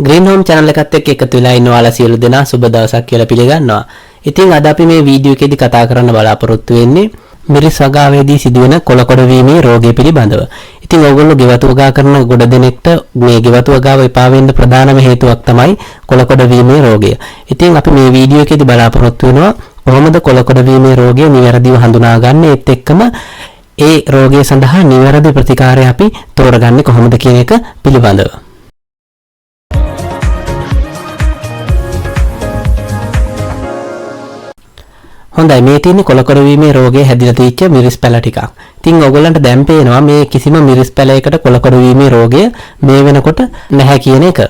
Green Home channel එකත් එක්ක එකතු වෙලා ඉන්න ඔයාලා සියලු දෙනා සුබ දවසක් කියලා පිළිගන්නවා. ඉතින් අද අපි මේ වීඩියෝ එකේදී කතා කරන්න බලාපොරොත්තු වෙන්නේ මිරිස් වගාවේදී සිදුවෙන කොළ වීමේ රෝගය පිළිබඳව. ඉතින් ඔයගොල්ලෝ ගෙවතු වගා කරන ගොඩ දෙනෙක්ට මේ ගෙවතු වගාව එපා වෙන්න ප්‍රධානම හේතුවක් තමයි කොළ වීමේ රෝගය. ඉතින් අපි මේ වීඩියෝ එකේදී බලාපොරොත්තු වෙනවා කොහොමද කොළ වීමේ රෝගය නිවැරදිව හඳුනාගන්නේ, ඒත් එක්කම ඒ රෝගය සඳහා නිවැරදි ප්‍රතිකාරය අපි තෝරගන්නේ කොහොමද කියන එක පිළිබඳව. හොඳයි, මේ තියෙන්නේ කොළ වීමේ රෝගය හැදිලා තියෙච්ච මිරිස් පැල ටිකක්. ඉතින් ඔයගොල්ලන්ට දැන් පේනවා මේ කිසිම මිරිස් පැලයකට කොළ වීමේ රෝගය මේ වෙනකොට නැහැ කියන එක.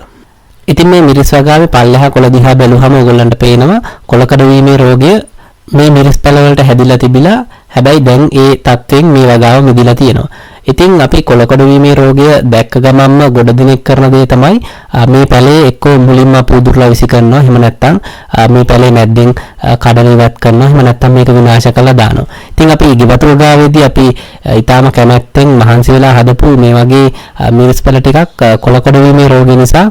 ඉතින් මේ මිරිස් වගාවේ පල්ලෙහා කොළ දිහා බැලුවම ඔයගොල්ලන්ට පේනවා කොළ වීමේ රෝගය මේ මිරිස් පැල වලට හැදිලා තිබිලා, හැබැයි දැන් ඒ තත්ත්වයෙන් මේ වගාව මිදිලා තියෙනවා. ඉතින් අපි කොළ වීමේ රෝගය දැක්ක ගමන්ම ගොඩ දිනෙක කරන දේ තමයි මේ පැලේ එක්කෝ මුලින්ම පුදුරලා විසි කරනවා, එහෙම නැත්නම් මේ පැලේ මැද්දෙන් කඩලා ඉවත් කරනවා, එහෙම නැත්නම් මේක විනාශ කරලා දානවා. ඉතින් අපි ගෙවතු වගාවේදී අපි ඊටාම කැමැත්තෙන් මහන්සි වෙලා හදපු මේ වගේ මිරිස් පැල ටිකක් කොළ වීමේ රෝගය නිසා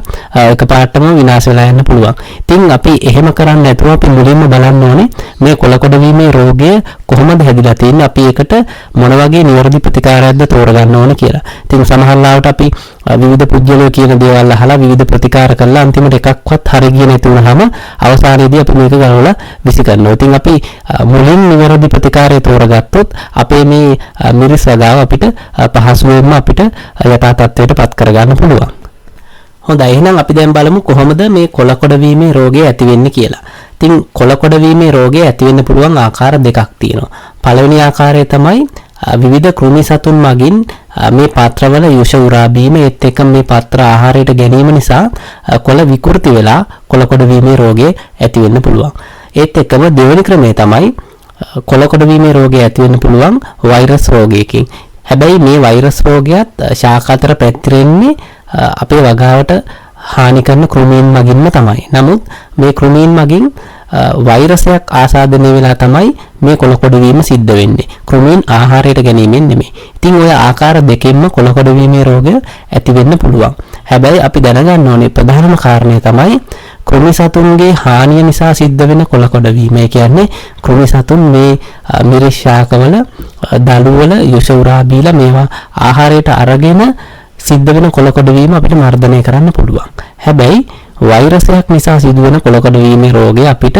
එකපාරටම විනාශ වෙලා යන්න පුළුවන්. ඉතින් අපි එහෙම කරන්නේ නැතුව අපි මුලින්ම බලන්න ඕනේ මේ කොළ වීමේ රෝගය කොහොමද හැදිලා තියෙන්නේ, අපි ඒකට මොන වගේ නිවැරදි ප්‍රතිකාරයක්ද තෝරගන්න ඕන කියලා. ඉතින් සමහර ලාවට අපි විවිධ පුද්ගලයෝ කියන දේවල් අහලා විවිධ ප්‍රතිකාර කරලා අන්තිමට එකක්වත් හරි ගියේ නැති වුනහම අවසානයේදී අපි මේක ගලවලා විසි කරනවා. ඉතින් අපි මුලින් නිවැරදි ප්‍රතිකාරය තෝරගත්තොත් අපේ මේ මිරිස් වගාව අපිට පහසුවෙන්ම අපිට යථා තත්ත්වයට පත් කරගන්න පුළුවන්. හොඳයි, එහෙනම් අපි දැන් බලමු කොහොමද මේ කොළ වීමේ රෝගය ඇති වෙන්නේ කියලා. ඉතින් කොළ වීමේ රෝගය ඇති වෙන්න පුළුවන් ආකාර දෙකක් තියෙනවා. පළවෙනි ආකාරය තමයි විවිධ කෘමි සතුන් මගින් මේ පාත්‍රවල යුෂ උරා බීම, ඒත් එක්ක මේ පාත්‍ර ආහාරයට ගැනීම නිසා කොළ විකෘති වෙලා කොළ වීමේ රෝගය ඇති වෙන්න පුළුවන්. ඒත් එක්කම දෙවෙනි ක්‍රමය තමයි කොළ වීමේ රෝගය ඇති වෙන්න පුළුවන් වෛරස් රෝගයකින්. හැබැයි මේ වෛරස් රෝගයත් ශාඛ අතර පැතිරෙන්නේ අපේ වගාවට හානි කරන කෘමීන් මගින්ම තමයි. නමුත් මේ කෘමීන් මගින් වෛරසයක් ආසාදනය වෙලා තමයි මේ කොළ වීම සිද්ධ වෙන්නේ. කෘමීන් ආහාරයට ගැනීමෙන් නෙමෙයි. ඉතින් ඔය ආකාර දෙකෙන්ම කොළ වීමේ රෝගය ඇති වෙන්න පුළුවන්. හැබැයි අපි දැනගන්න ඕනේ ප්‍රධානම කාරණය තමයි කෘමි සතුන්ගේ හානිය නිසා සිද්ධ වෙන කොළ වීම. ඒ කියන්නේ කෘමි සතුන් මේ මිරිස් ශාකවල දළුවල යුෂ උරා බීලා මේවා ආහාරයට අරගෙන සිද්ධ වෙන කොළ වීම අපිට මර්ධනය කරන්න පුළුවන්. හැබැයි වෛරසයක් නිසා සිදුවෙන කොළ වීමේ රෝගය අපිට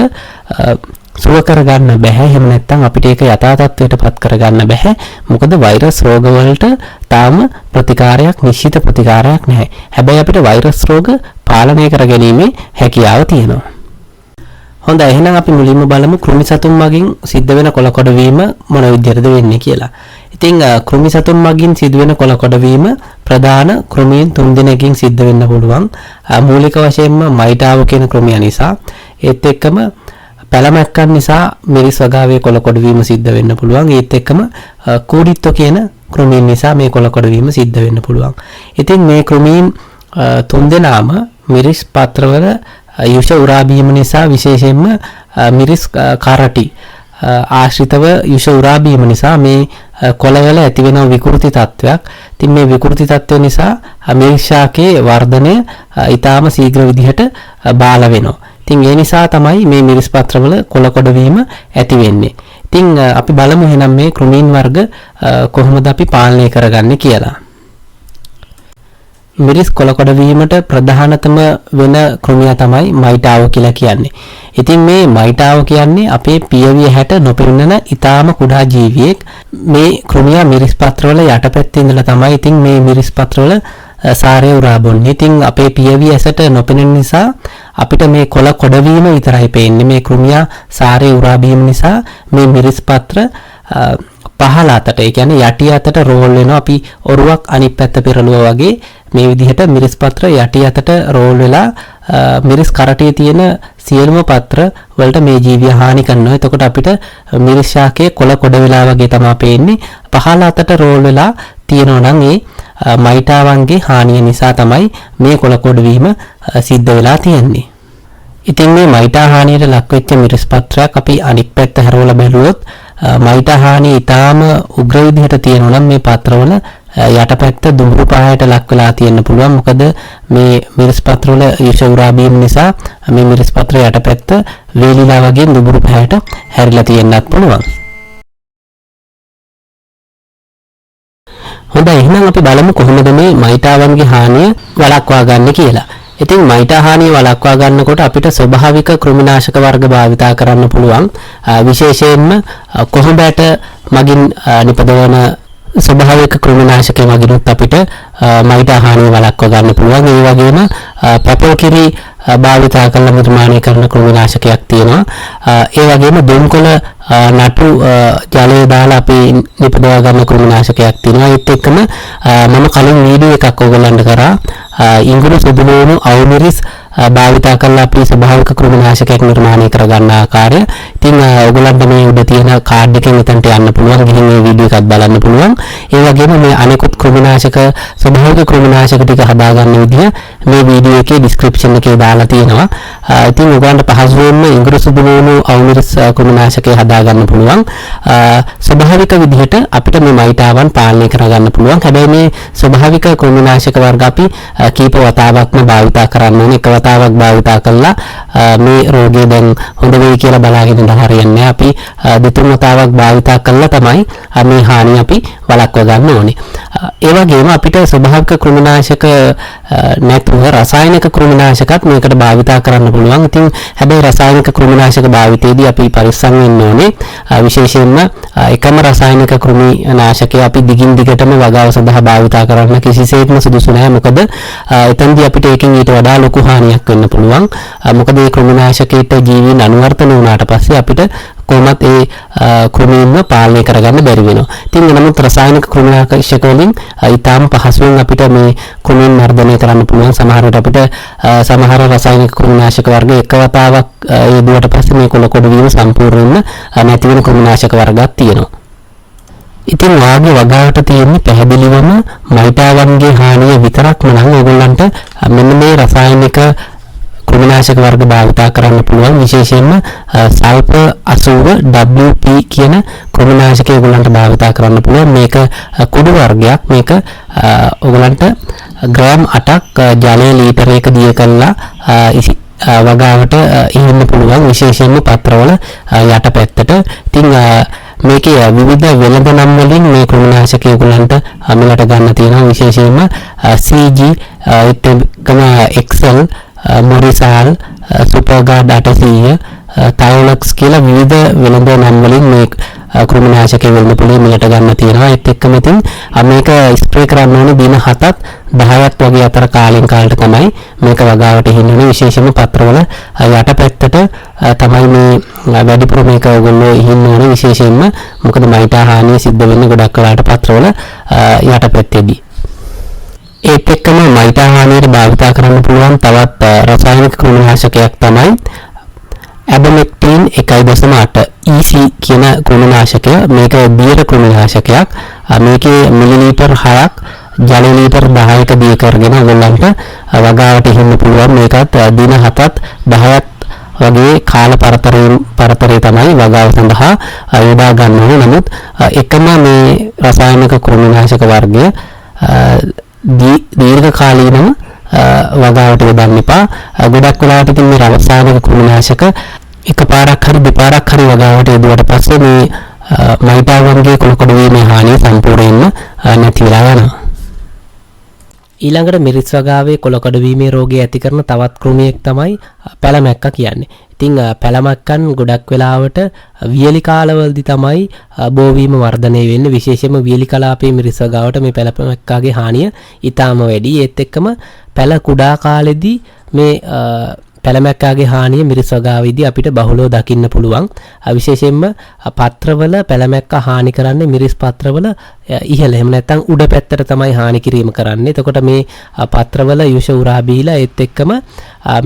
සුව කරගන්න බෑ. එහෙම නැත්නම් අපිට ඒක යථා තත්ත්වයට පත් කරගන්න බෑ. මොකද වෛරස් රෝග වලට තාම ප්‍රතිකාරයක්, නිශ්චිත ප්‍රතිකාරයක් නැහැ. හැබැයි අපිට වෛරස් රෝග පාලනය කරගැනීමේ හැකියාව තියෙනවා. හොඳයි, එහෙනම් අපි මුලින්ම බලමු කෘමි සතුන් මගින් සිද්ධ වෙන කොළ වීම මොන විදිහටද වෙන්නේ කියලා. ඉතින් කෘමි සතුන් මගින් සිදුවෙන කොළ වීම ප්‍රධාන කෘමීන් 3 දෙනෙකින් සිද්ධ වෙන්න පුළුවන්. මූලික වශයෙන්ම මයිටාව කියන කෘමිය නිසා, ඒත් එක්කම පැලමැක්කන් නිසා මිරිස් වගාවේ කොළ වීම සිද්ධ වෙන්න පුළුවන්. ඒත් එක්කම කූඩිත්තෝ කියන කෘමීන් නිසා මේ කොළ වීම සිද්ධ වෙන්න පුළුවන්. ඉතින් මේ කෘමීන් 3 දෙනාම මිරිස් පත්‍රවල යුෂ උරා බීම නිසා, විශේෂයෙන්ම මිරිස් කරටි ආශ්‍රිතව යුෂ උරා බීම නිසා මේ කොළවල ඇති වෙන විකෘති තත්වයක්. ඉතින් මේ විකෘති තත්ත්වය නිසා මිරිස් ශාකයේ වර්ධනය ඊටාම ශීඝ්‍ර විදිහට බාල වෙනවා. ඉතින් ඒ නිසා තමයි මේ මිරිස් පත්‍රවල කොළ වීම ඇති වෙන්නේ. ඉතින් අපි බලමු එහෙනම් මේ කෘමීන් වර්ග කොහොමද අපි පාලනය කරගන්නේ කියලා. මිරිස් කොළ වීමට ප්‍රධානතම වෙන කෘමිය තමයි මයිටාව කියලා කියන්නේ. ඉතින් මේ මයිටාව කියන්නේ අපේ පියවිය හැට නොපෙනෙන ඊටාම කුඩා ජීවියෙක්. මේ කෘමිය මිරිස් පත්‍රවල යටපැත්තේ ඉඳලා තමයි ඉතින් මේ මිරිස් පත්‍රවල සාරය උරා බොන්නේ. ඉතින් අපේ පියවිය ඇසට නොපෙනෙන නිසා අපිට මේ කොළ වීම විතරයි පේන්නේ. මේ කෘමිය සාරය උරා බීම නිසා මේ මිරිස් පත්‍ර පහළ අතට, ඒ කියන්නේ යටි අතට රෝල් වෙනවා. අපි ඔරුවක් අනිත් පැත්ත පෙරළුවා වගේ මේ විදිහට මිරිස් පත්‍ර යටි අතට රෝල් වෙලා මිරිස් කරටියේ තියෙන සියලුම පත්‍ර වලට මේ ජීවිය හානි කරනවා. එතකොට අපිට මිරිස් ශාකයේ කොළ වෙලා වගේ තමයි පේන්නේ. පහළ අතට රෝල් වෙලා තියෙනවා නම් ඒ මයිටාවන්ගේ හානිය නිසා තමයි මේ කොළ වීම සිද්ධ වෙලා තියෙන්නේ. ඉතින් මේ මයිටා හානියට ලක් වෙච්ච මිරිස් පත්‍රයක් අපි අනිත් පැත්ත හැරවලා බැලුවොත් මයිටා හානිය ඊටාම උග්‍ර විදිහට තියෙනවා නම් මේ පත්‍රවල යටපැත්ත දුඹුරු පායට ලක් වෙලා තියෙන්න පුළුවන්. මොකද මේ මිරිස් පත්‍ර වල යුෂ උරා බීම නිසා මේ මිරිස් පත්‍ර යටපැත්ත වේලිලා වගේ දුඹුරු පායට හැරිලා තියෙන්නත් පුළුවන්. හොඳයි, එහෙනම් අපි බලමු කොහොමද මේ මයිටාවන්ගේ හානිය වළක්වා ගන්න කියලා. ඉතින් මයිටා හානිය වළක්වා ගන්නකොට අපිට ස්වභාවික කෘමිනාශක වර්ග භාවිතා කරන්න පුළුවන්. විශේෂයෙන්ම කොහොඹට මගින් නිපදවන ස්වභාවික කෘමිනාශකය මගිනුත් අපිට මයිටා හානිය වළක්වා ගන්න පුළුවන්. ඒ වගේම පැපල් කිරි භාවිතා කරලා නිර්මාණය කරන කෘමිනාශකයක් තියෙනවා. ඒ වගේම දුම්කොළ නටු ජලය දාලා අපි නිපදවා ගන්න කෘමිනාශකයක් තියෙනවා. ඒත් එක්කම මම කලින් වීඩියෝ එකක් ඔයගලන්ට කරා ඉංග්‍රීසි සුදුලෝණු අවුමිරිස් භාවිතා කරලා අපි ස්වභාවික කෘමිනාශකයක් නිර්මාණය කරගන්න ආකාරය. ඉතින් ඔයගලන්ට මේ උඩ තියෙන කාඩ් එකෙන් එතනට යන්න පුළුවන්. ගිහින් මේ වීඩියෝ එකත් බලන්න පුළුවන්. ඒ වගේම මේ අනිකුත් කෘමිනාශක ස්වභාවික කෘමිනාශක ටික හදාගන්න විදිහ මේ වීඩියෝ එකේ ඩිස්ක්‍රිප්ෂන් එකේ දාලා තියෙනවා. ඉතින් ඔයගලන්ට පහසුවෙන්ම ඉංග්‍රීසි සුදුලෝණු අවුමිරිස් කෘමිනාශකය හදාගන්න පුළුවන්. ස්වභාවික විදිහට අපිට මේ මයිටාවන් පාලනය කරගන්න පුළුවන්. හැබැයි මේ ස්වභාවික කෘමිනාශක වර්ග අපි කීප වතාවක්ම භාවිතා කරන්න ඕනේ. එක වතාවක් භාවිතා කළා මේ රෝගය දැන් හොඳ වෙයි කියලා බලාගෙන ඉඳලා හරියන්නේ නැහැ. අපි දෙතුන් වතාවක් භාවිතා කළා තමයි මේ හානිය අපි වළක්වා ගන්න ඕනේ. ඒ වගේම අපිට ස්වභාවික කෘමිනාශක නැතුව රසායනික කෘමිනාශකත් මේකට භාවිතා කරන්න පුළුවන්. ඉතින් හැබැයි රසායනික කෘමිනාශක භාවිතයේදී අපි පරිස්සම් වෙන්න ඕනේ. විශේෂයෙන්ම එකම රසායනික කෘමිනාශකය අපි දිගින් දිගටම වගාව සඳහා භාවිතා කරන්න කිසිසේත්ම සුදුසු නැහැ. මොකද එතනදී අපිට ඒකෙන් ඊට වඩා ලොකු හානියක් වෙන්න පුළුවන්. මොකද මේ කෘමිනාශකයට ජීවීන් අනුවර්තන වුණාට පස්සේ අපිට කොහොමත් ඒ කෘමීන්ව පාලනය කරගන්න බැරි වෙනවා. ඉතින් නමුත් රසායනික කෘමිනාශක වලින් ඊටාම පහසුවෙන් අපිට මේ කෘමීන් මර්ධනය කරන්න පුළුවන්. සමහර විට අපිට සමහර රසායනික කෘමිනාශක වර්ග එක වතාවක් යෙදුවට පස්සේ මේ කොළ කොට වීම සම්පූර්ණයෙන්ම නැති වෙන කෘමිනාශක වර්ගයක් තියෙනවා. ඉතින් වාගේ වගාවට තියෙන්නේ පැහැදිලිවම මයිටාවන්ගේ හානිය විතරක්ම නම් ඕගොල්ලන්ට මෙන්න මේ රසායනික කෘමිනාශක වර්ග භාවිතා කරන්න පුළුවන්. විශේෂයෙන්ම සල්ෆර් 80 WP කියන කෘමිනාශකය ඕගොල්ලන්ට භාවිතා කරන්න පුළුවන්. මේක කුඩු වර්ගයක්. මේක ඕගොල්ලන්ට ග්‍රෑම් 8ක් ජලය ලීටරයක දිය කරලා වගාවට ඉන්න පුළුවන්. විශේෂයෙන්ම පත්‍රවල යටපැත්තට. ඉතින් මේකේ විවිධ වෙළඳ නම් වලින් මේ කෘමිනාශකය ඔයගලන්ට මිලට ගන්න තියෙනවා. විශේෂයෙන්ම CG එක්කම XL මොරිසාල් සුපර්ගාඩ් 800 ටයිලොක්ස් කියලා විවිධ වෙළඳ නම් වලින් මේ කෘමිනාශකය වෙළඳ පොලේ මිලට ගන්න තියෙනවා. ඒත් එක්කම ඉතින් මේක ස්ප්‍රේ කරන්න ඕනේ දින 7ක් 10ක් වගේ අතර කාලෙන් කාලට තමයි මේක වගාවට හින්නේ. විශේෂයෙන්ම පත්‍රවල යටපැත්තට තමයි මේ වැඩිපුර මේක ඔයගොල්ලෝ ඉහින්න ඕනේ. විශේෂයෙන්ම මොකද මයිටා හානිය සිද්ධ වෙන්නේ ගොඩක් වෙලාවට පත්‍රවල යටපැත්තේදී. ඒත් එක්කම මයිටා හානියට භාවිතා කරන්න පුළුවන් තවත් රසායනික කෘමිනාශකයක් තමයි ඇබමෙක්ටින් 1.8 EC කියන කෘමිනාශකය. මේක බීර කෘමිනාශකයක්. මේකේ මිලිලීටර් 6ක් ජල ලීටර් 10ක දිය කරගෙන ඔයගොල්ලන්ට වගාවට ඉන්න පුළුවන්. මේකත් දින 7ක් 10ක් වගේ කාල පරතරය තමයි වගාව සඳහා යොදා ගන්න ඕනේ. නමුත් එකම මේ රසායනික කෘමිනාශක වර්ගය දීර්ඝ කාලීනව වගාවට යොදන්න එපා. ගොඩක් වෙලාවට ඉතින් මේ රසායනික කෘමිනාශක එකපාරක් හරි දෙපාරක් හරි වගාවට යොදුවට පස්සේ මේ මයිටාවන්ගේ කොළ කොට වීමේ හානිය සම්පූර්ණයෙන්ම නැති වෙලා යනවා. ඊළඟට මිරිස් වගාවේ කොළ කොට වීමේ රෝගය ඇති කරන තවත් කෘමියෙක් තමයි පැලමැක්කා කියන්නේ. ඉතින් පැලමැක්කන් ගොඩක් වෙලාවට වියලි කාලවලදී තමයි බෝවීම වර්ධනය වෙන්නේ. විශේෂයෙන්ම වියලි කලාපයේ මිරිස් වගාවට මේ පැලමැක්කාගේ හානිය ඊටාම වැඩි. ඒත් එක්කම පැල කුඩා කාලෙදී මේ පැලමැක්කාගේ හානිය මිරිස් වගාවේදී අපිට බහුලව දකින්න පුළුවන්. විශේෂයෙන්ම පත්‍රවල පැලමැක්කා හානි කරන්නේ මිරිස් පත්‍රවල ඉහළ එහෙම නැත්නම් උඩ පැත්තට තමයි හානි කිරීම කරන්නේ. එතකොට මේ පත්‍රවල යුෂ උරා බීලා ඒත් එක්කම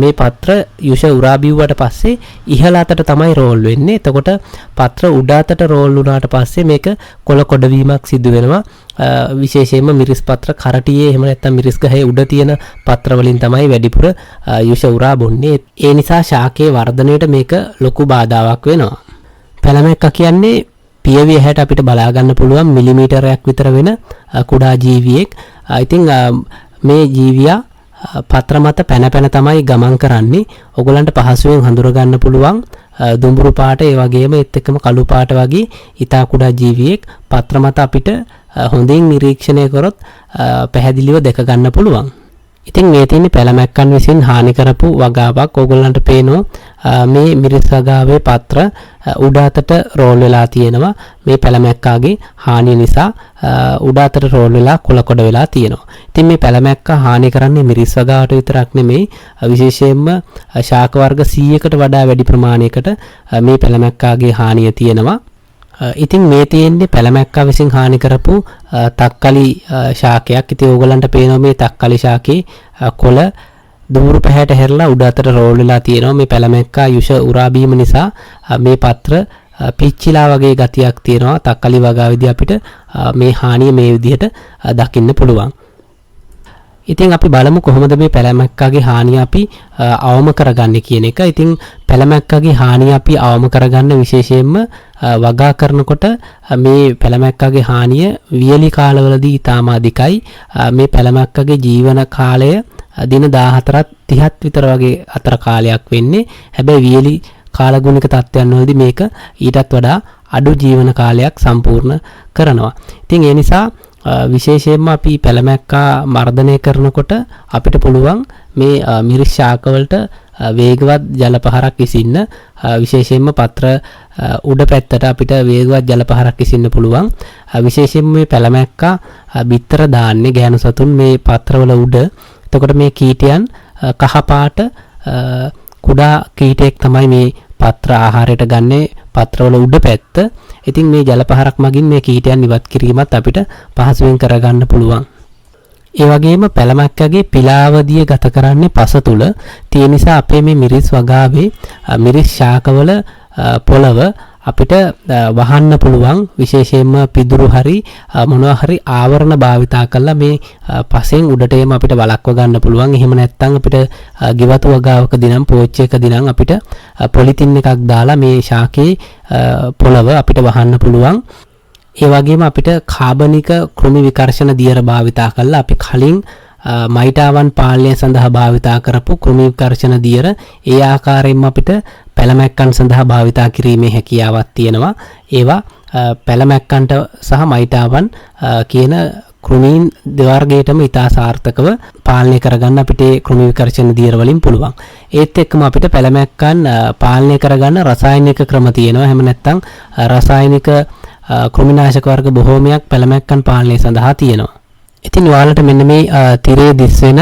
මේ පත්‍ර යුෂ උරා බිව්වට පස්සේ ඉහළ අතට තමයි රෝල් වෙන්නේ. එතකොට පත්‍ර උඩ අතට රෝල් වුණාට පස්සේ මේක කොළ කොඩවීමක් සිදු වෙනවා. විශේෂයෙන්ම මිරිස් පත්‍ර කරටියේ එහෙම නැත්නම් මිරිස් ගහේ උඩ තියෙන පත්‍ර වලින් තමයි වැඩිපුර යුෂ උරා බොන්නේ. ඒ නිසා ශාකයේ වර්ධනයට මේක ලොකු බාධාවක් වෙනවා. පැලමැක්කා කියන්නේ පියවිය හැට අපිට බලා ගන්න පුළුවන් මිලිමීටරයක් විතර වෙන කුඩා ජීවියෙක්. ඉතින් මේ ජීවියා පත්‍ර මත පැන පැන තමයි ගමන් කරන්නේ. ඔයගලන්ට පහසුවෙන් හඳුර ගන්න පුළුවන් දුඹුරු පාට ඒ වගේම ඒත් එක්කම කළු පාට වගේ ඊතා කුඩා ජීවියෙක් පත්‍ර මත අපිට හොඳින් නිරීක්ෂණය කරොත් පැහැදිලිව දැක ගන්න පුළුවන්. ඉතින් මේ තියෙන්නේ පැලමැක්කන් විසින් හානි කරපු වගාවක්. ඕගොල්ලන්ට පේනවා මේ මිරිස් වගාවේ පත්‍ර උඩ අතට රෝල් වෙලා තියෙනවා. මේ පැලමැක්කාගේ හානිය නිසා උඩ අතට රෝල් වෙලා කොළ වෙලා තියෙනවා. ඉතින් මේ පැලමැක්කා හානි කරන්නේ මිරිස් වගාවට විතරක් නෙමෙයි, විශේෂයෙන්ම ශාක වර්ග 100කට වඩා වැඩි ප්‍රමාණයකට මේ පැලමැක්කාගේ හානිය තියෙනවා. ඉතින් මේ තියෙන්නේ පැලමැක්කා විසින් හානි කරපු තක්කලි ශාකයක්. ඉතින් ඕගලන්ට පේනවා මේ තක්කලි ශාකේ කොළ දුඹුරු පැහැයට හැරලා උඩ අතට රෝල් වෙලා තියෙනවා. මේ පැලමැක්කා යුෂ උරා බීම නිසා මේ පත්‍ර පිච්චිලා වගේ ගතියක් තියෙනවා. තක්කලි වගාවේදී අපිට මේ හානිය මේ විදිහට දකින්න පුළුවන්. ඉතින් අපි බලමු කොහොමද මේ පැලමැක්කාගේ හානිය අපි අවම කරගන්නේ කියන එක. ඉතින් පැලමැක්කාගේ හානිය අපි අවම කරගන්න විශේෂයෙන්ම වගා කරනකොට මේ පැලමැක්කාගේ හානිය වියලි කාලවලදී ඉතාම අධිකයි. මේ පැලමැක්කාගේ ජීවන කාලය දින 14ත් 30ත් විතර වගේ අතර කාලයක් වෙන්නේ. හැබැයි වියලි කාලගුණික තත්ත්වයන් වලදී මේක ඊටත් වඩා අඩු ජීවන කාලයක් සම්පූර්ණ කරනවා. ඉතින් ඒ නිසා විශේෂයෙන්ම අපි පැලමැක්කා මර්ධනය කරනකොට අපිට පුළුවන් මේ මිරිස් ශාකවලට වේගවත් ජල පහරක් විසින්න. විශේෂයෙන්ම පත්‍ර උඩ පැත්තට අපිට වේගවත් ජල පහරක් විසින්න පුළුවන්. විශේෂයෙන්ම මේ පැලමැක්කා බිත්තර දාන්නේ ගෑනු සතුන් මේ පත්‍රවල උඩ. එතකොට මේ කීටයන් කහ පාට කුඩා කීටයක් තමයි මේ පත්‍ර ආහාරයට ගන්නේ පත්‍රවල උඩ පැත්ත. ඉතින් මේ ජල පහරක් මගින් මේ කීටයන් ඉවත් කිරීමත් අපිට පහසුවෙන් කරගන්න පුළුවන්. ඒ වගේම පැලමැක්කගේ පිලාවදිය ගත කරන්නේ පස තුල. ඒ නිසා අපේ මේ මිරිස් වගාවේ මිරිස් ශාකවල පොළව අපිට වහන්න පුළුවන්. විශේෂයෙන්ම පිදුරු හරි මොනවා හරි ආවරණ භාවිතා කරලා මේ පසෙන් උඩට එම අපිට වළක්ව ගන්න පුළුවන්. එහෙම නැත්නම් අපිට ගෙවතු වගාවකදී නම් පෝච්චයකදී නම් අපිට පොලිතින් එකක් දාලා මේ ශාකේ පොළව අපිට වහන්න පුළුවන්. ඒ වගේම අපිට කාබනික කෘමි විකර්ෂණ දියර භාවිතා කරලා අපි කලින් මයිටාවන් පාලනය සඳහා භාවිතා කරපු කෘමි විකර්ෂණ දියර ඒ ආකාරයෙන්ම අපිට පැලමැක්කන් සඳහා භාවිතා කිරීමේ හැකියාවක් තියෙනවා. ඒවා පැලමැක්කන්ට සහ මයිටාවන් කියන කෘමීන් දෙවර්ගයටම ඉතා සාර්ථකව පාලනය කරගන්න අපිට කෘමි විකර්ෂණ දියර වලින් පුළුවන්. ඒත් එක්කම අපිට පැලමැක්කන් පාලනය කරගන්න රසායනික ක්‍රම තියෙනවා. එහෙම නැත්නම් රසායනික කෘමිනාශක වර්ග බොහෝමයක් පැලමැක්කන් පාලනය සඳහා තියෙනවා. ඉතින් ඔයාලට මෙන්න මේ තිරේ දිස් වෙන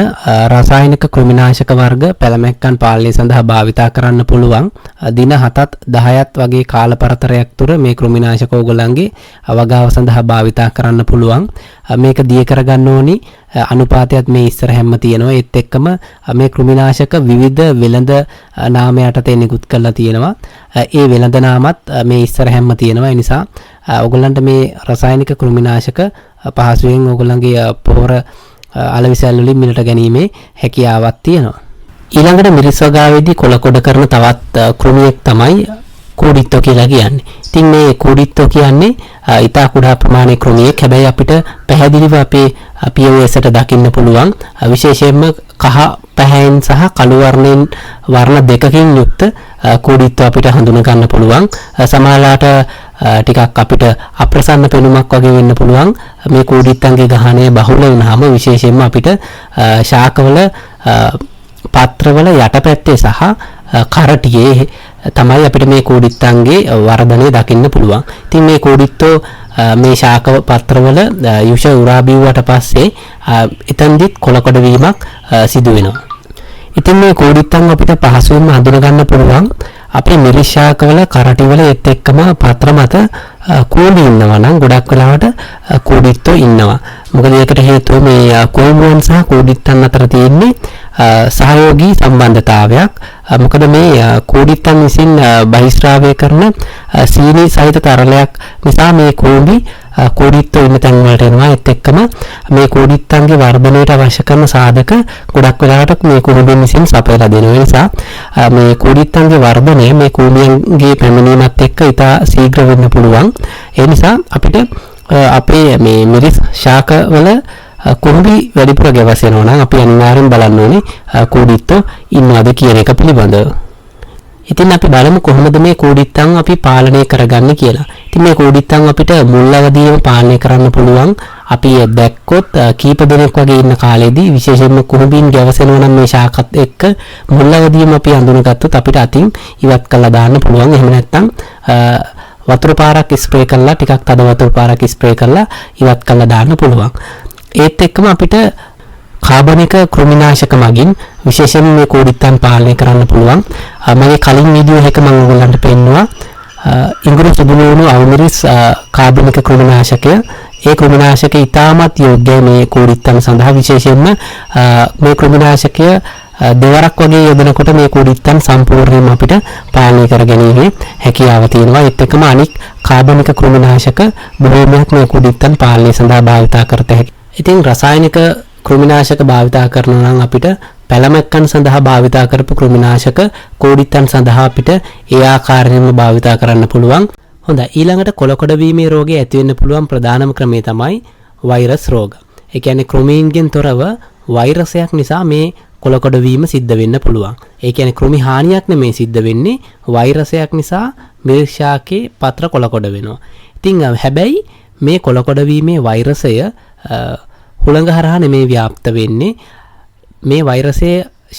රසායනික කෘමිනාශක වර්ග පැලමැක්කන් පාලනය සඳහා භාවිතා කරන්න පුළුවන්. දින 7ත් 10ත් වගේ කාල පරතරයක් තුර මේ කෘමිනාශක ඕගොල්ලන්ගේ වගාව සඳහා භාවිතා කරන්න පුළුවන්. මේක දිය කරගන්න ඕනි අනුපාතයත් මේ ඉස්සරහැම තියෙනවා. ඒත් එක්කම මේ කෘමිනාශක විවිධ වෙළඳ නාම යටතේ නිකුත් කරලා තියෙනවා. ඒ වෙළඳ නාමත් මේ ඉස්සරහැම තියෙනවා. ඒ නිසා ඕගොල්ලන්ට මේ රසායනික කෘමිනාශක පහසුවෙන් ඕගොල්ලන්ගේ පොහොර අලවිසැල් වලින් මිලට ගැනීමේ හැකියාවක් තියෙනවා. ඊළඟට මිරිස් වගාවේදී කොළ කරන තවත් කෘමියක් තමයි කූඩිත්තෝ කියලා කියන්නේ. ඉතින් මේ කූඩිත්තෝ කියන්නේ ඊටා කුඩා ප්‍රමාණයේ කෘමියක්. හැබැයි අපිට පැහැදිලිව අපේ POS-ට දකින්න පුළුවන්. විශේෂයෙන්ම කහ පැහැයෙන් සහ කළු වර්ණයෙන් වර්ණ දෙකකින් යුක්ත කූඩිත්තෝ අපිට හඳුනා ගන්න පුළුවන්. සමහරලාට ටිකක් අපිට අප්‍රසන්න පෙනුමක් වගේ වෙන්න පුළුවන්. මේ කූඩිත්තන්ගේ ගහණය බහුල වුණාම විශේෂයෙන්ම අපිට ශාකවල පත්‍රවල යටපැත්තේ සහ කරටියේ තමයි අපිට මේ කූඩිත්තන්ගේ වර්ධනය දකින්න පුළුවන්. ඉතින් මේ කූඩිත්තෝ මේ ශාක පත්‍රවල යුෂ උරා බිව්වට පස්සේ එතනදිත් කොළ වීමක් සිදු වෙනවා. ඉතින් මේ කූඩිත්තන් අපිට පහසුවෙන්ම හඳුනා ගන්න පුළුවන් අපේ මිරිස් ශාකවල කරටිවල ඒත් එක්කම පත්‍ර මත කූඩි ඉන්නවා නම් ගොඩක් වෙලාවට කූඩිත්තෝ ඉන්නවා. මොකද ඒකට හේතුව මේ කෝමුවන් සහ කූඩිත්තන් අතර තියෙන්නේ සහයෝගී සම්බන්ධතාවයක්. මොකද මේ කූඩිත්තන් විසින් බහිස්රාවය කරන සීනි සහිත තරලයක් නිසා මේ කූඩිත්තෝ ඉන්න තැන් වලට එනවා. ඒත් එක්කම මේ කූඩිත්තන්ගේ වර්ධනයට අවශ්‍ය කරන සාධක ගොඩක් වෙලාවට මේ කූඩින් විසින් සපයලා දෙනවා. ඒ නිසා මේ කූඩිත්තන්ගේ වර්ධනය මේ කූඩියන්ගේ පැමිණීමත් එක්ක ඉතා ශීඝ්‍ර වෙන්න පුළුවන්. ඒ නිසා අපිට අපේ මේ මිරිස් ශාකවල කුඹි වැඩිපුර ගැවසෙනවා නම් අපි අනිවාර්යෙන් බලන්න ඕනේ කූඩිත්තෝ ඉන්නවද කියන එක පිළිබඳව. ඉතින් අපි බලමු කොහොමද මේ කූඩිත්තන් අපි පාලනය කරගන්නේ කියලා. ඉතින් මේ කූඩිත්තන් අපිට මුල් අවදියේම පාලනය කරන්න පුළුවන්. අපි දැක්කොත් කීප දෙනෙක් වගේ ඉන්න කාලෙදී විශේෂයෙන්ම කුඹින් ගැවසෙනවා නම් මේ ශාකත් එක්ක මුල් අවදියේම අපි හඳුනගත්තොත් අපිට අතින් ඉවත් කරලා දාන්න පුළුවන්. එහෙම නැත්නම් වතුර පාරක් ස්ප්‍රේ කරලා ටිකක් තද වතුර පාරක් ස්ප්‍රේ කරලා ඉවත් කරලා දාන්න පුළුවන්. ඒත් එක්කම අපිට කාබනික කෘමිනාශක මගින් විශේෂයෙන් මේ කූඩිත්තන් පාලනය කරන්න පුළුවන්. මගේ කලින් වීඩියෝ එක මම ඔයගොල්ලන්ට පෙන්නුවා ඉඟුරු සුදුලුණු අවමිරිස් කාබනික කෘමිනාශකය. ඒ කෘමිනාශකය ඉතාමත් යෝග්‍යයි මේ කූඩිත්තන් සඳහා. විශේෂයෙන්ම මේ කෘමිනාශකය දෙවරක් වගේ යොදනකොට මේ කූඩිත්තන් සම්පූර්ණයෙන්ම අපිට පාලනය කර ගැනීමේ හැකියාව තියෙනවා. ඒත් එක්කම අනික් කාබනික කෘමිනාශක බොහෝමයක් මේ කූඩිත්තන් පාලනය සඳහා භාවිතා කරත හැකියි. ඉතින් රසායනික කෘමිනාශක භාවිතා කරනවා නම් අපිට පැලමැක්කන් සඳහා භාවිතා කරපු කෘමිනාශක කූඩිත්තන් සඳහා අපිට ඒ ආකාරයෙන්ම භාවිතා කරන්න පුළුවන්. හොඳයි, ඊළඟට කොළකොඩ වීමේ රෝගය ඇති වෙන්න පුළුවන් ප්‍රධානම ක්‍රමය තමයි වෛරස් රෝග. ඒ කියන්නේ කෘමීන්ගෙන් තොරව වෛරසයක් නිසා මේ කොළකොඩ වීම සිද්ධ වෙන්න පුළුවන්. ඒ කියන්නේ කෘමි හානියක් නෙමෙයි සිද්ධ වෙන්නේ, වෛරසයක් නිසා මිරිස් ශාකේ පත්‍ර කොළකොඩ වෙනවා. ඉතින් හැබැයි මේ කොළකොඩ වීමේ වෛරසය හුළඟ හරහා නෙමෙයි ව්‍යාප්ත වෙන්නේ. මේ වෛරසය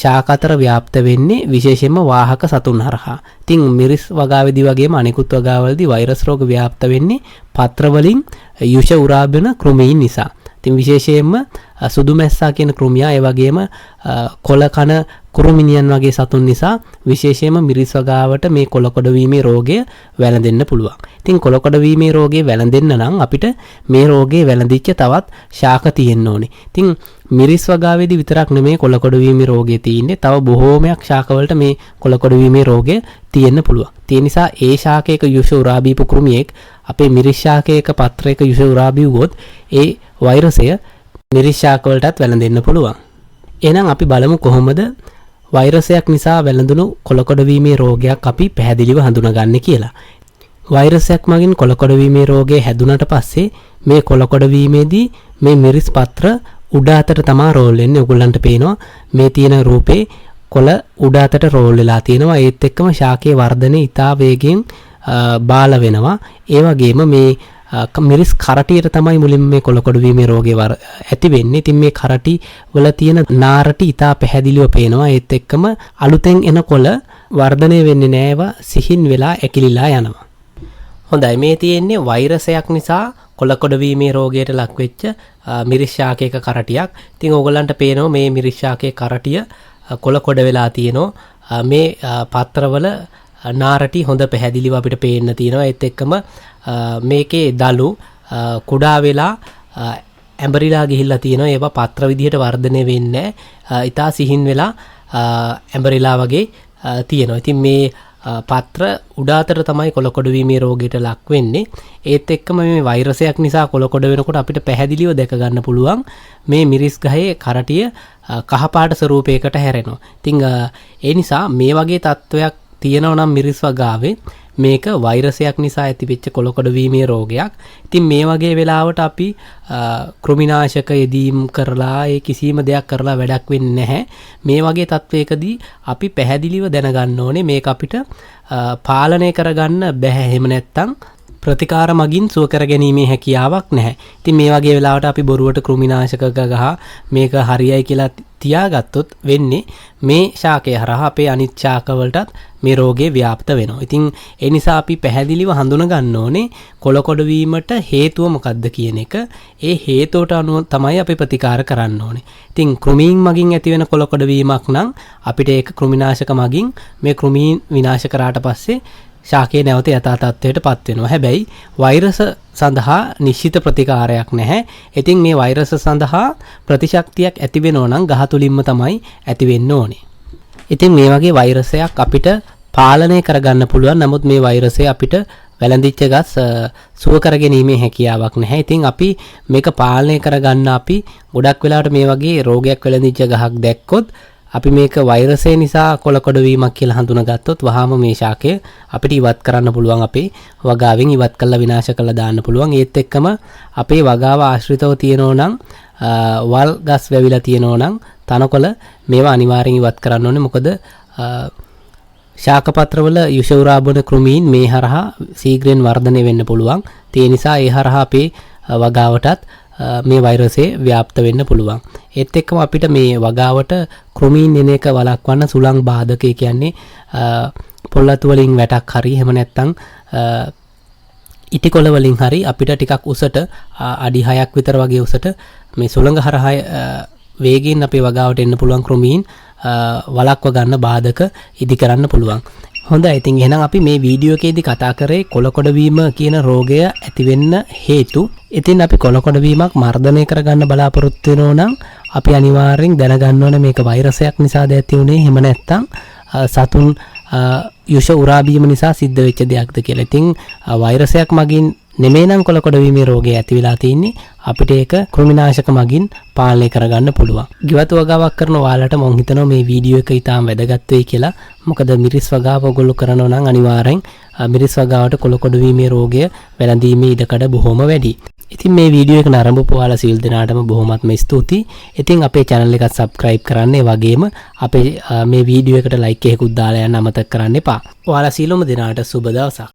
ශාක අතර ව්‍යාප්ත වෙන්නේ විශේෂයෙන්ම වාහක සතුන් හරහා. ඉතින් මිරිස් වගාවේදී වගේම අනිකුත් වගාවලදී වෛරස් රෝග ව්‍යාප්ත වෙන්නේ පත්‍ර වලින් යුෂ උරාබන කෘමීන් නිසා. ඉතින් විශේෂයෙන්ම සුදු මැස්සා කියන කෘමියා, ඒ වගේම කොළ කන කුරුමිනියන් වගේ සතුන් නිසා විශේෂයෙන්ම මිරිස් වගාවට මේ කොළකොඩ වීමේ රෝගය වැළඳෙන්න පුළුවන්. ඉතින් කොළකොඩ වීමේ රෝගය වැළඳෙන්න නම් අපිට මේ රෝගේ වැළඳිච්ච තවත් ශාක තියෙන්න ඕනේ. ඉතින් මිරිස් වගාවේදී විතරක් නෙමෙයි කොළකොඩ වීමේ රෝගය තියෙන්නේ. තව බොහෝමයක් ශාකවලට මේ කොළකොඩ වීමේ රෝගය තියෙන්න පුළුවන්. ඒ නිසා ඒ ශාකයක යුෂ උරා බීපු කෘමියෙක් අපේ මිරිස් ශාකයක පත්‍රයක යුෂ උරා බීවුවොත් ඒ වෛරසය මිරිස් ශාකවලටත් වැළඳෙන්න පුළුවන්. එහෙනම් අපි බලමු කොහොමද වෛරසයක් නිසා වැළඳුණු කොළකොඩ වීමේ රෝගයක් අපි පැහැදිලිව හඳුනාගන්නේ කියලා. වෛරසයක් මගින් කොළකොඩ වීමේ රෝගය හැදුනට පස්සේ මේ කොළකොඩ වීමේදී මේ මිරිස් පත්‍ර උඩ අතට තමයි රෝල් වෙන්නේ. ඔයගොල්ලන්ට පේනවා මේ තියෙන රූපේ කොළ උඩ අතට රෝල් වෙලා තියෙනවා. ඒත් එක්කම ශාකයේ වර්ධනය ඉතා වේගෙන් බාල වෙනවා. ඒ වගේම මේ මිරිස් කරටියට තමයි මුලින්ම මේ කොළකොඩ වීමේ රෝගේ ඇති වෙන්නේ. ඉතින් මේ කරටි වල තියෙන නාරටි ඉතා පැහැදිලිව පේනවා. ඒත් එක්කම අලුතෙන් එන කොළ වර්ධනය වෙන්නේ නැහැ. ඒවා සිහින් වෙලා ඇකිලිලා යනවා. හොඳයි, මේ තියෙන්නේ වෛරසයක් නිසා කොළකොඩ වීමේ රෝගයට ලක් වෙච්ච මිරිස් ශාකයක කරටියක්. ඉතින් ඕගොල්ලන්ට පේනවා මේ මිරිස් ශාකයේ කරටිය කොළකොඩ වෙලා තියෙනවා. මේ පත්‍රවල නාරටි හොඳ පැහැදිලිව අපිට පේන්න තියෙනවා. ඒත් එක්කම මේකේ දලු කුඩා වෙලා ඇඹරිලා ගිහිල්ලා තියෙනවා. ඒවා පත්‍ර විදිහට වර්ධනය වෙන්නේ නැහැ. ඊටා සිහින් වෙලා ඇඹරිලා වගේ තියෙනවා. ඉතින් මේ පත්‍ර උඩ අතට තමයි කොළකොඩ වීමේ රෝගයට ලක් වෙන්නේ. ඒත් එක්කම මේ වෛරසයක් නිසා කොළකොඩ වෙනකොට අපිට පැහැදිලිව දැක ගන්න පුළුවන් මේ මිරිස් ගහේ කරටිය කහපාට ස්වරූපයකට හැරෙනවා. ඉතින් ඒ නිසා මේ වගේ තත්වයක් තියෙනවා නම් මිරිස් වගාවේ මේක වෛරසයක් නිසා ඇතිවෙච්ච කොළකොඩ වීමේ රෝගයක්. ඉතින් මේ වගේ වෙලාවට අපි කෘමිනාශක යෙදීම් කරලා ඒ කිසිම දෙයක් කරලා වැඩක් වෙන්නේ නැහැ. මේ වගේ තත්වයකදී අපි පැහැදිලිව දැනගන්න ඕනේ මේක අපිට පාලනය කරගන්න බැහැ. එහෙම නැත්තම් ප්‍රතිකාර මගින් සුව කර ගැනීමේ හැකියාවක් නැහැ. ඉතින් මේ වගේ වෙලාවට අපි බොරුවට කෘමිනාශක ගහ මේක හරියයි කියලා තියාගත්තොත් වෙන්නේ මේ ශාකය හරහා අපේ අනිත් ශාකවලටත් මේ රෝගේ ව්‍යාප්ත වෙනවා. ඉතින් ඒ නිසා අපි පැහැදිලිව හඳුනා ගන්න ඕනේ කොළකොඩ වීමට හේතුව මොකක්ද කියන එක. ඒ හේතුවට අනුව තමයි අපි ප්‍රතිකාර කරන්න ඕනේ. ඉතින් කෘමීන් මගින් ඇති වෙන කොළකොඩ වීමක් නම් අපිට ඒක කෘමිනාශක මගින් මේ කෘමීන් විනාශ කරාට පස්සේ ශාකයේ නැවත යථා තත්ත්වයට පත් වෙනවා. හැබැයි වෛරස සඳහා නිශ්චිත ප්‍රතිකාරයක් නැහැ. ඉතින් මේ වෛරස සඳහා ප්‍රතිශක්තියක් ඇති වෙනවා නම් ගහ තුලින්ම තමයි ඇති වෙන්න ඕනේ. ඉතින් මේ වගේ වෛරසයක් අපිට පාලනය කරගන්න පුළුවන්. නමුත් මේ වෛරසය අපිට වැළඳිච්ච ගස් සුව කරගැනීමේ හැකියාවක් නැහැ. ඉතින් අපි මේක පාලනය කරගන්න අපි ගොඩක් වෙලාවට මේ වගේ රෝගයක් වැළඳිච්ච ගහක් දැක්කොත් අපි මේක වෛරසය නිසා කොළකොඩ වීමක් කියලා හඳුනාගත්තොත් වහාම මේ ශාකය අපිට ඉවත් කරන්න පුළුවන්, අපේ වගාවෙන් ඉවත් කරලා විනාශ කරලා දාන්න පුළුවන්. ඒත් එක්කම අපේ වගාව ආශ්‍රිතව තියෙනෝ නම් වල් ගස් වැවිලා තියෙනෝ නම් තනකොළ මේවා අනිවාර්යෙන් ඉවත් කරන්න ඕනේ. මොකද ශාකපත්‍රවල යුෂ උරාබන කෘමීන් මේ හරහා ශීඝ්‍රයෙන් වර්ධනය වෙන්න පුළුවන්. ඒ නිසා ඒ හරහා අපේ වගාවටත් මේ වෛරසය ව්‍යාප්ත වෙන්න පුළුවන්. ඒත් එක්කම අපිට මේ වගාවට කෘමීන් එන එක වළක්වන්න සුළං බාධක, කියන්නේ පොල්ලතු වලින් වැටක් හරි එහෙම නැත්නම් ඉටිකොළ වලින් හරි අපිට ටිකක් උසට අඩි 6ක් විතර වගේ උසට මේ සුළඟ හරහා වේගයෙන් අපේ වගාවට එන්න පුළුවන් කෘමීන් වළක්ව ගන්න බාධක ඉදි කරන්න පුළුවන්. හොඳයි, ඉතින් එහෙනම් අපි මේ වීඩියෝ එකේදී කතා කරේ කොළකොඩ වීම කියන රෝගය ඇති වෙන්න හේතු. ඉතින් අපි කොළකොඩ වීමක් මර්ධනය කරගන්න බලාපොරොත්තු වෙනෝ නම් අපි අනිවාර්යෙන් දැනගන්න ඕනේ මේක වෛරසයක් නිසාද ඇති වුනේ, එහෙම නැත්නම් සතුන් යුෂ උරාබීම නිසා සිද්ධ වෙච්ච දෙයක්ද කියලා. ඉතින් වෛරසයක් මගින් නෙමෙයි නම් කොළකොඩ වීමේ රෝගය ඇති වෙලා තියෙන්නේ. අපිට ඒක කෘමිනාශක මගින් පාලනය කරගන්න පුළුවන්. ගෙවතු වගාවක් කරන ඔයාලට මම හිතනවා මේ වීඩියෝ එක ඉතාම වැදගත් වෙයි කියලා. මොකද මිරිස් වගාව ඔයගොල්ලෝ කරනවා නම් අනිවාර්යෙන් මිරිස් වගාවට කොළකොඩ වීමේ රෝගය වැළඳීමේ ඉඩකඩ බොහොම වැඩි. ඉතින් මේ වීඩියෝ එක නරඹපු ඔයාලා සියලු දෙනාටම බොහොමත්ම ස්තුතියි. ඉතින් අපේ channel එකත් subscribe කරන්න, ඒ වගේම අපේ මේ වීඩියෝ එකට like එකකුත් දාලා යන්න අමතක කරන්න එපා. ඔයාලා සියලුම දෙනාට සුබ දවසක්.